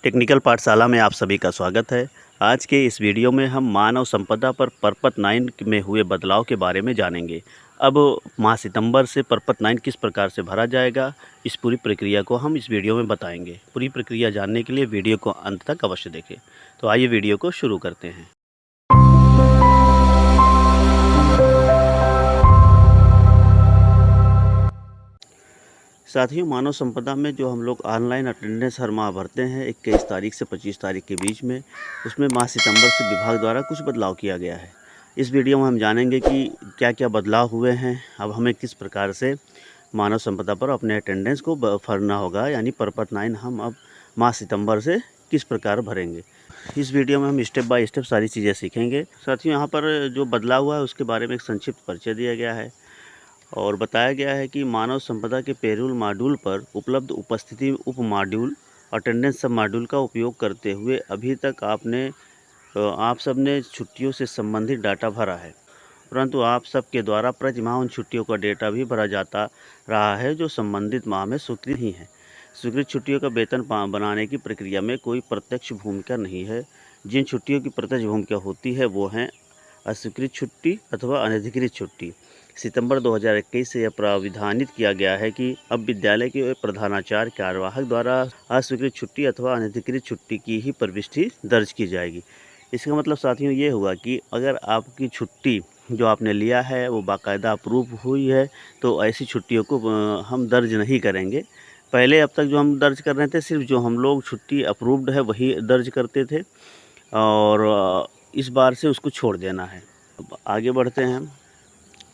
Technical पाठशाला में आप सभी का स्वागत है। आज के इस वीडियो में हम मानव संपदा पर परपत 9 में हुए बदलाव के बारे में जानेंगे। अब माह सितंबर से परपत 9 किस प्रकार से भरा जाएगा, इस पूरी प्रक्रिया को हम इस वीडियो में बताएंगे। पूरी प्रक्रिया जानने के लिए वीडियो को अंत तक अवश्य देखें। तो आइए वीडियो को शुरू करते हैं। साथियों, मानव संपदा में जो हम लोग ऑनलाइन अटेंडेंस हर माह भरते हैं 21 तारीख से 25 तारीख के बीच में, उसमें माह सितंबर से विभाग द्वारा कुछ बदलाव किया गया है। इस वीडियो में हम जानेंगे कि क्या क्या बदलाव हुए हैं। अब हमें किस प्रकार से मानव संपदा पर अपने अटेंडेंस को भरना होगा, यानी परपत 9 हम अब माह सितंबर से किस प्रकार भरेंगे। इस वीडियो में हम स्टेप बाय स्टेप सारी चीज़ें सीखेंगे। साथियों, यहाँ पर जो बदलाव हुआ है उसके बारे में एक संक्षिप्त परिचय दिया गया है और बताया गया है कि मानव संपदा के पेरोल मॉड्यूल पर उपलब्ध उपस्थिति उप मॉड्यूल अटेंडेंस सब मॉड्यूल का उपयोग करते हुए अभी तक आप सब ने छुट्टियों से संबंधित डाटा भरा है, परंतु आप सब के द्वारा प्रतिमाह उन छुट्टियों का डेटा भी भरा जाता रहा है जो संबंधित माह में स्वीकृत नहीं है। स्वीकृत छुट्टियों का वेतन बनाने की प्रक्रिया में कोई प्रत्यक्ष भूमिका नहीं है। जिन छुट्टियों की प्रत्यक्ष भूमिका होती है वो हैं अस्वीकृत छुट्टी अथवा अनधिकृत छुट्टी। सितंबर 2021 से यह प्राविधानित किया गया है कि अब विद्यालय के प्रधानाचार्य कार्यवाहक द्वारा अस्वीकृत छुट्टी अथवा अनधिकृत छुट्टी की ही प्रविष्टि दर्ज की जाएगी। इसका मतलब साथियों ये हुआ कि अगर आपकी छुट्टी जो आपने लिया है वो बाकायदा अप्रूव हुई है तो ऐसी छुट्टियों को हम दर्ज नहीं करेंगे। पहले अब तक जो हम दर्ज कर रहे थे सिर्फ जो हम लोग छुट्टी अप्रूव्ड है वही दर्ज करते थे और इस बार से उसको छोड़ देना है। अब आगे बढ़ते हैं।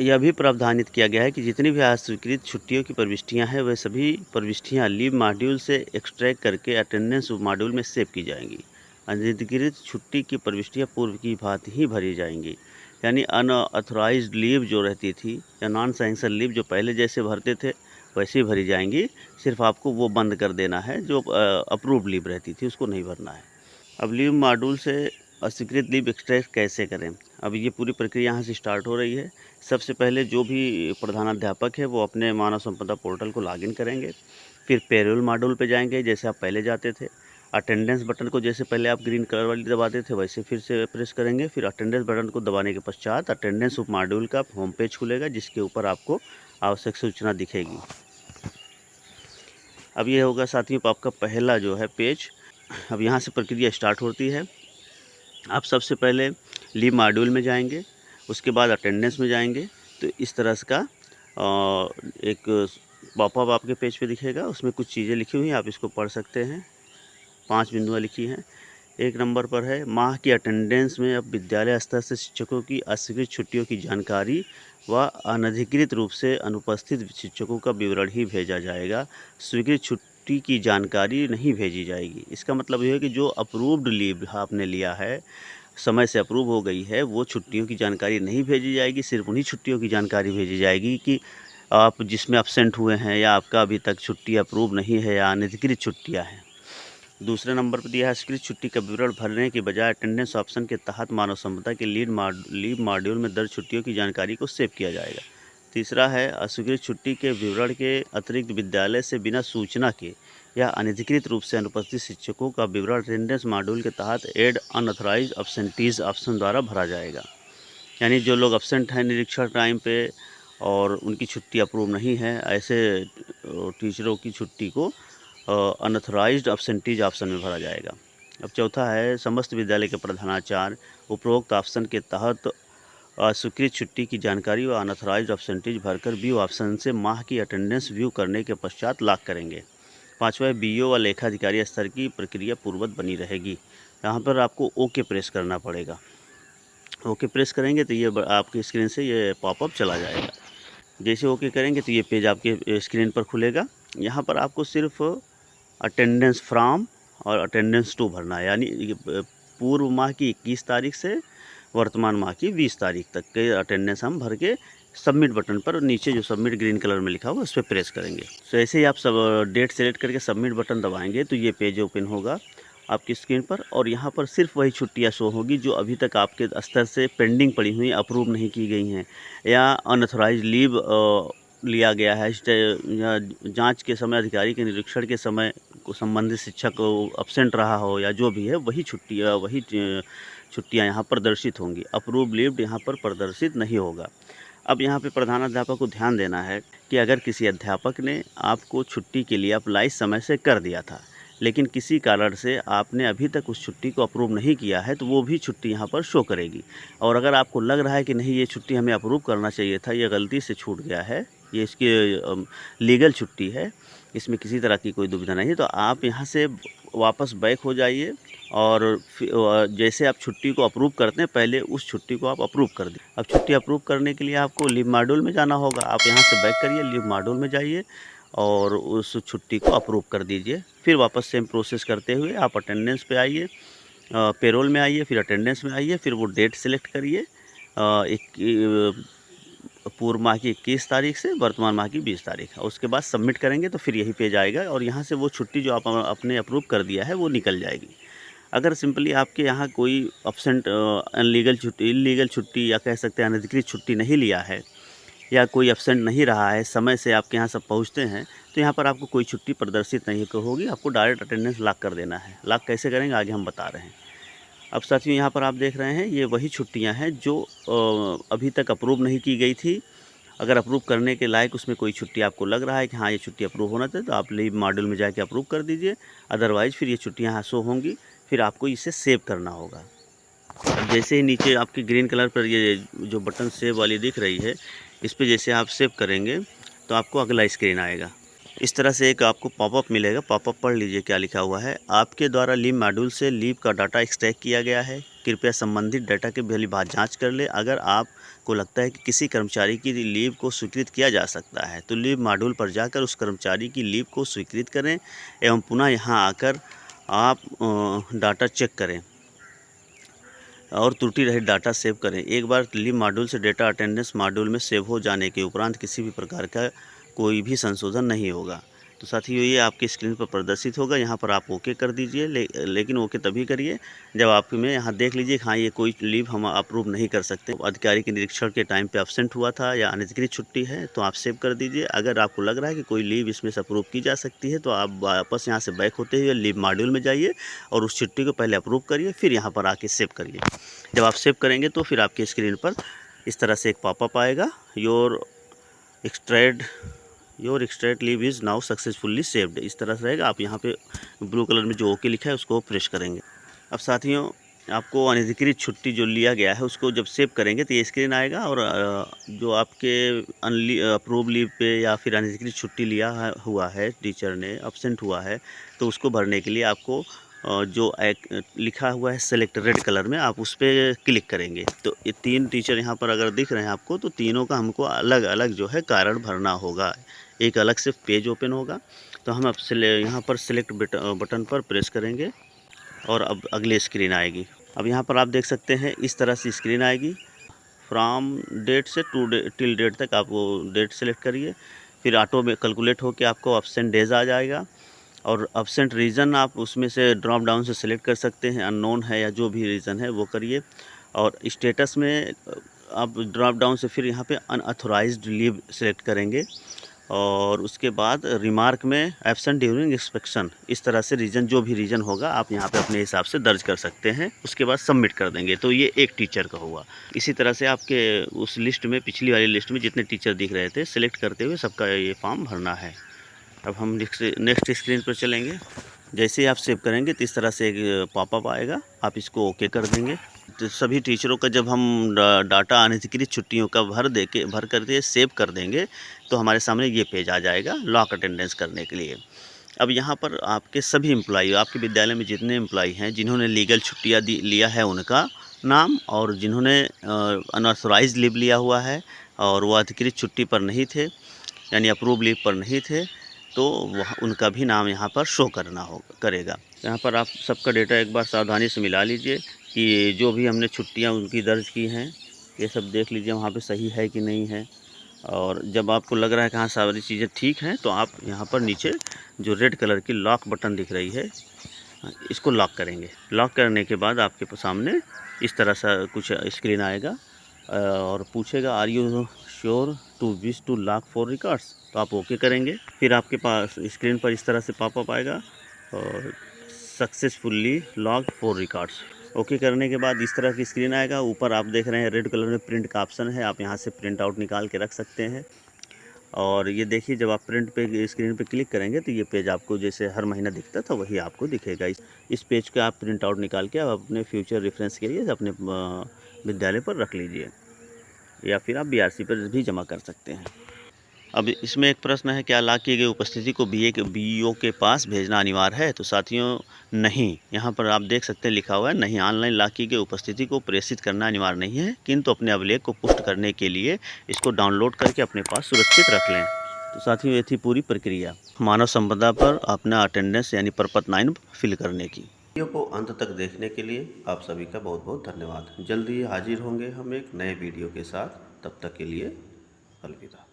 यह भी प्रावधानित किया गया है कि जितनी भी अस्वीकृत छुट्टियों की प्रविष्टियां हैं वह सभी प्रविष्टियां लीव मॉड्यूल से एक्सट्रैक्ट करके अटेंडेंस मॉड्यूल में सेव की जाएंगी। अनधिकृत छुट्टी की प्रविष्टियां पूर्व की भांति ही भरी जाएंगी, यानी अनऑथराइज्ड लीव जो रहती थी या नॉन सैंक्शन लीव जो पहले जैसे भरते थे वैसे ही भरी जाएंगी। सिर्फ आपको वो बंद कर देना है जो अप्रूव्ड लीव रहती थी उसको नहीं भरना है। अब लीव मॉड्यूल से अस्वीकृत लीव एक्सट्रैक्ट कैसे करें, अब ये पूरी प्रक्रिया यहाँ से स्टार्ट हो रही है। सबसे पहले जो भी प्रधानाध्यापक है वो अपने मानव संपदा पोर्टल को लॉगिन करेंगे, फिर पेरोल मॉड्यूल पे जाएंगे जैसे आप पहले जाते थे। अटेंडेंस बटन को जैसे पहले आप ग्रीन कलर वाली दबाते थे वैसे फिर से प्रेस करेंगे। फिर अटेंडेंस बटन को दबाने के पश्चात अटेंडेंस उप मॉड्यूल का होम पेज खुलेगा जिसके ऊपर आपको आवश्यक सूचना दिखेगी। अब ये होगा साथियों आपका पहला जो है पेज। अब यहाँ से प्रक्रिया स्टार्ट होती है। आप सबसे पहले लीव मॉड्यूल में जाएंगे, उसके बाद अटेंडेंस में जाएंगे तो इस तरह का एक पॉपअप आपके पेज पे दिखेगा। उसमें कुछ चीज़ें लिखी हुई हैं, आप इसको पढ़ सकते हैं। 5 बिंदुएँ लिखी हैं। एक नंबर पर है माह की अटेंडेंस में अब विद्यालय स्तर से शिक्षकों की अस्वीकृत छुट्टियों की जानकारी व अनधिकृत रूप से अनुपस्थित शिक्षकों का विवरण ही भेजा जाएगा। स्वीकृत छुट्टी की जानकारी नहीं भेजी जाएगी। इसका मतलब ये है कि जो अप्रूव्ड लीव आपने लिया है, समय से अप्रूव हो गई है, वो छुट्टियों की जानकारी नहीं भेजी जाएगी। सिर्फ उन्हीं छुट्टियों की जानकारी भेजी जाएगी कि आप जिसमें एब्सेंट हुए हैं या आपका अभी तक छुट्टी अप्रूव नहीं है या अनधिकृत छुट्टियाँ हैं। दूसरे नंबर पर दिया है अस्वीकृत छुट्टी का विवरण भरने के बजाय अटेंडेंस ऑप्शन के तहत मानव संपदा के लीव मॉड्यूल में दर्ज छुट्टियों की जानकारी को सेव किया जाएगा। तीसरा है अस्वीकृत छुट्टी के विवरण के अतिरिक्त विद्यालय से बिना सूचना के या अनधिकृत रूप से अनुपस्थित शिक्षकों का विवरण अटेंडेंस मॉड्यूल के तहत एड अनऑथराइज्ड एब्सेंटीज ऑप्शन द्वारा भरा जाएगा। यानी जो लोग एब्सेंट हैं निरीक्षण टाइम पे और उनकी छुट्टी अप्रूव नहीं है, ऐसे टीचरों की छुट्टी को अनऑथराइज्ड एब्सेंटीज ऑप्शन में भरा जाएगा। अब चौथा है समस्त विद्यालय के प्रधानाचार्य उपरोक्त ऑप्शन के तहत अस्वीकृत छुट्टी की जानकारी व अनऑथराइज्ड एब्सेंटीज भरकर व्यू ऑप्शन से माह की अटेंडेंस व्यू करने के पश्चात लॉक करेंगे। पाँचवा है बीओ व लेखाधिकारी स्तर की प्रक्रिया पूर्ववत बनी रहेगी। यहाँ पर आपको ओके प्रेस करना पड़ेगा। ओके प्रेस करेंगे तो ये आपकी स्क्रीन से ये पॉपअप चला जाएगा। जैसे ओके करेंगे तो ये पेज आपके स्क्रीन पर खुलेगा। यहाँ पर आपको सिर्फ अटेंडेंस फ्रॉम और अटेंडेंस टू भरना है, यानी पूर्व माह की 21 तारीख से वर्तमान माह की 20 तारीख तक के अटेंडेंस हम भर के सबमिट बटन पर नीचे जो सबमिट ग्रीन कलर में लिखा हुआ उस पर प्रेस करेंगे। तो ऐसे ही आप सब डेट सेलेक्ट करके सबमिट बटन दबाएंगे तो ये पेज ओपन होगा आपकी स्क्रीन पर और यहाँ पर सिर्फ वही छुट्टियाँ शो होगी जो अभी तक आपके स्तर से पेंडिंग पड़ी हुई, अप्रूव नहीं की गई हैं या अनऑथराइज लीव लिया गया है या जांच के समय अधिकारी के निरीक्षण के समय को संबंधित शिक्षक अब्सेंट रहा हो या जो भी है वही छुट्टियाँ यहाँ प्रदर्शित होंगी। अप्रूव लीव्ड यहाँ पर प्रदर्शित नहीं होगा। अब यहाँ पे प्रधानाध्यापक को ध्यान देना है कि अगर किसी अध्यापक ने आपको छुट्टी के लिए अप्लाई समय से कर दिया था, लेकिन किसी कारण से आपने अभी तक उस छुट्टी को अप्रूव नहीं किया है, तो वो भी छुट्टी यहाँ पर शो करेगी। और अगर आपको लग रहा है कि नहीं ये छुट्टी हमें अप्रूव करना चाहिए था, ये गलती से छूट गया है, ये इसकी लीगल छुट्टी है, इसमें किसी तरह की कोई दुविधा नहीं है, तो आप यहाँ से वापस बैक हो जाइए और जैसे आप छुट्टी को अप्रूव करते हैं पहले उस छुट्टी को आप अप्रूव कर दें। अब छुट्टी अप्रूव करने के लिए आपको लीव मॉड्यूल में जाना होगा। आप यहाँ से बैक करिए, लीव मॉड्यूल में जाइए और उस छुट्टी को अप्रूव कर दीजिए। फिर वापस सेम प्रोसेस करते हुए आप अटेंडेंस पे आइए, पेरोल में आइए, फिर अटेंडेंस में आइए, फिर वो डेट सेलेक्ट करिए, पूर्व माह की 21 तारीख से वर्तमान माह की 20 तारीख। उसके बाद सबमिट करेंगे तो फिर यही पेज आएगा और यहाँ से वो छुट्टी जो आपने अप्रूव कर दिया है वो निकल जाएगी। अगर सिंपली आपके यहाँ कोई अब्सेंट इलीगल छुट्टी या कह सकते हैं अनधिकृत छुट्टी नहीं लिया है या कोई अब्सेंट नहीं रहा है, समय से आपके यहाँ सब पहुँचते हैं, तो यहाँ पर आपको कोई छुट्टी प्रदर्शित नहीं होगी। आपको डायरेक्ट अटेंडेंस लॉक कर देना है। लॉक कैसे करेंगे आगे हम बता रहे हैं। अब साथियों यहाँ पर आप देख रहे हैं ये वही छुट्टियाँ हैं जो अभी तक अप्रूव नहीं की गई थी। अगर अप्रूव करने के लायक उसमें कोई छुट्टी आपको लग रहा है कि हाँ ये छुट्टी अप्रूव होना चाहिए, तो आप लीव मॉड्यूल में जाके अप्रूव कर दीजिए। अदरवाइज़ फिर ये छुट्टियाँ यहाँ शो होंगी, फिर आपको इसे सेव करना होगा। अब जैसे ही नीचे आपके ग्रीन कलर पर ये जो बटन सेव वाली दिख रही है, इस पर जैसे आप सेव करेंगे तो आपको अगला स्क्रीन आएगा। इस तरह से एक आपको पॉपअप मिलेगा। पॉपअप पढ़ लीजिए क्या लिखा हुआ है। आपके द्वारा लीव मॉड्यूल से लीव का डाटा एक्सट्रैक्ट किया गया है। कृपया संबंधित डाटा के पहली बात जांच कर ले। अगर आपको लगता है कि किसी कर्मचारी की लीव को स्वीकृत किया जा सकता है तो लीव मॉड्यूल पर जाकर उस कर्मचारी की लीव को स्वीकृत करें एवं पुनः यहाँ आकर आप डाटा चेक करें और त्रुटि रहित डाटा सेव करें। एक बार लीव मॉड्यूल से डेटा अटेंडेंस मॉड्यूल में सेव हो जाने के उपरांत किसी भी प्रकार का कोई भी संशोधन नहीं होगा। तो साथियों ये आपकी स्क्रीन पर प्रदर्शित होगा। यहाँ पर आप ओके कर दीजिए, लेकिन ओके तभी करिए जब आप में यहाँ देख लीजिए हाँ ये कोई लीव हम अप्रूव नहीं कर सकते। अधिकारी के निरीक्षण के टाइम पे एब्सेंट हुआ था या अनधिकृत छुट्टी है तो आप सेव कर दीजिए। अगर आपको लग रहा है कि कोई लीव इसमें से अप्रूव की जा सकती है तो आप वापस यहाँ से बैक होते हुए लीव मॉड्यूल में जाइए और उस छुट्टी को पहले अप्रूव करिए, फिर यहाँ पर आके सेव करिए। जब आप सेव करेंगे तो फिर आपकी स्क्रीन पर इस तरह से एक पॉपअप आएगा, your extract leave is now successfully saved. इस तरह से रहेगा। आप यहाँ पे ब्लू कलर में जो ओके लिखा है उसको प्रेस करेंगे। अब साथियों आपको अनधिकृत छुट्टी जो लिया गया है उसको जब सेव करेंगे तो ये स्क्रीन आएगा और जो आपके अप्रूव लीव पे या फिर अनधिकृत छुट्टी लिया हुआ है, टीचर ने अब्सेंट हुआ है, तो उसको भरने के लिए आपको जो एक लिखा हुआ है सेलेक्ट रेड कलर में, आप उस पर क्लिक करेंगे तो ये 3 टीचर यहाँ पर अगर दिख रहे हैं आपको, तो तीनों का हमको अलग अलग जो है कारण भरना होगा। एक अलग से पेज ओपन होगा। तो हम अब यहाँ पर सिलेक्ट बटन पर प्रेस करेंगे और अब अगली स्क्रीन आएगी। अब यहाँ पर आप देख सकते हैं इस तरह से स्क्रीन आएगी। फ्रॉम डेट से टिल डेट तक आप वो डेट सेलेक्ट करिए, फिर ऑटो में कैलकुलेट होकर आपको एब्सेंट डेज आ जाएगा और एब्सेंट रीज़न आप उसमें से ड्रॉप डाउन से सिलेक्ट कर सकते हैं, अननोन है या जो भी रीज़न है वो करिए। और स्टेटस में आप ड्रॉप डाउन से फिर यहाँ पे अनऑथोराइज्ड लीव सेलेक्ट करेंगे और उसके बाद रिमार्क में एब्सेंट ड्यूरिंग इंस्पेक्शन, इस तरह से रीज़न जो भी रीज़न होगा आप यहाँ पे अपने हिसाब से दर्ज कर सकते हैं। उसके बाद सबमिट कर देंगे। तो ये एक टीचर का हुआ। इसी तरह से आपके उस लिस्ट में, पिछली वाली लिस्ट में जितने टीचर दिख रहे थे, सिलेक्ट करते हुए सबका ये फॉर्म भरना है। अब हम नेक्स्ट स्क्रीन पर चलेंगे। जैसे ही आप सेव करेंगे तो इस तरह से एक पॉपअप आएगा, आप इसको ओके कर देंगे। तो सभी टीचरों का जब हम डाटा अनधिकृत छुट्टियों का भर करके सेव कर देंगे तो हमारे सामने ये पेज आ जाएगा लॉक अटेंडेंस करने के लिए। अब यहाँ पर आपके सभी एम्प्लॉई, आपके विद्यालय में जितने एम्प्लॉई हैं जिन्होंने लीगल छुट्टियाँ लिया है उनका नाम, और जिन्होंने अनऑथोराइज्ड लीव लिया हुआ है और वो अधिकृत छुट्टी पर नहीं थे यानी अप्रूव लीव पर नहीं थे, तो वह उनका भी नाम यहाँ पर शो करेगा। यहाँ पर आप सबका डेटा एक बार सावधानी से मिला लीजिए कि जो भी हमने छुट्टियाँ उनकी दर्ज की हैं ये सब देख लीजिए वहाँ पे सही है कि नहीं है। और जब आपको लग रहा है कि हाँ सारी चीज़ें ठीक हैं तो आप यहाँ पर नीचे जो रेड कलर की लॉक बटन दिख रही है इसको लॉक करेंगे। लॉक करने के बाद आपके सामने इस तरह सा कुछ स्क्रीन आएगा। और पूछेगा are you sure to wish to log for records, तो आप ओके करेंगे। फिर आपके पास स्क्रीन पर इस तरह से पॉपअप आएगा और successfully log for records. Okay करने के बाद इस तरह की स्क्रीन आएगा। ऊपर आप देख रहे हैं रेड कलर में प्रिंट का ऑप्शन है, आप यहाँ से प्रिंट आउट निकाल के रख सकते हैं। और ये देखिए जब आप प्रिंट पे स्क्रीन पे क्लिक करेंगे तो ये पेज आपको जैसे हर महीना दिखता था वही आपको दिखेगा। इस पेज का आप प्रिंट आउट निकाल के आप अपने फ्यूचर रेफरेंस के लिए अपने विद्यालय पर रख लीजिए, या फिर आप बीआरसी पर भी जमा कर सकते हैं। अब इसमें एक प्रश्न है, क्या लॉक की गई उपस्थिति को बीईओ के पास भेजना अनिवार्य है? तो साथियों नहीं, यहाँ पर आप देख सकते हैं लिखा हुआ है नहीं, ऑनलाइन लॉक की गई उपस्थिति को प्रेषित करना अनिवार्य नहीं है, किंतु अपने अभिलेख को पुष्ट करने के लिए इसको डाउनलोड करके अपने पास सुरक्षित रख लें। तो साथियों ये थी पूरी प्रक्रिया मानव संपदा पर अपना अटेंडेंस यानी प्रपत्र 9 फिल करने की। वीडियो को अंत तक देखने के लिए आप सभी का बहुत बहुत धन्यवाद। जल्दी ही हाजिर होंगे हम एक नए वीडियो के साथ, तब तक के लिए अलविदा।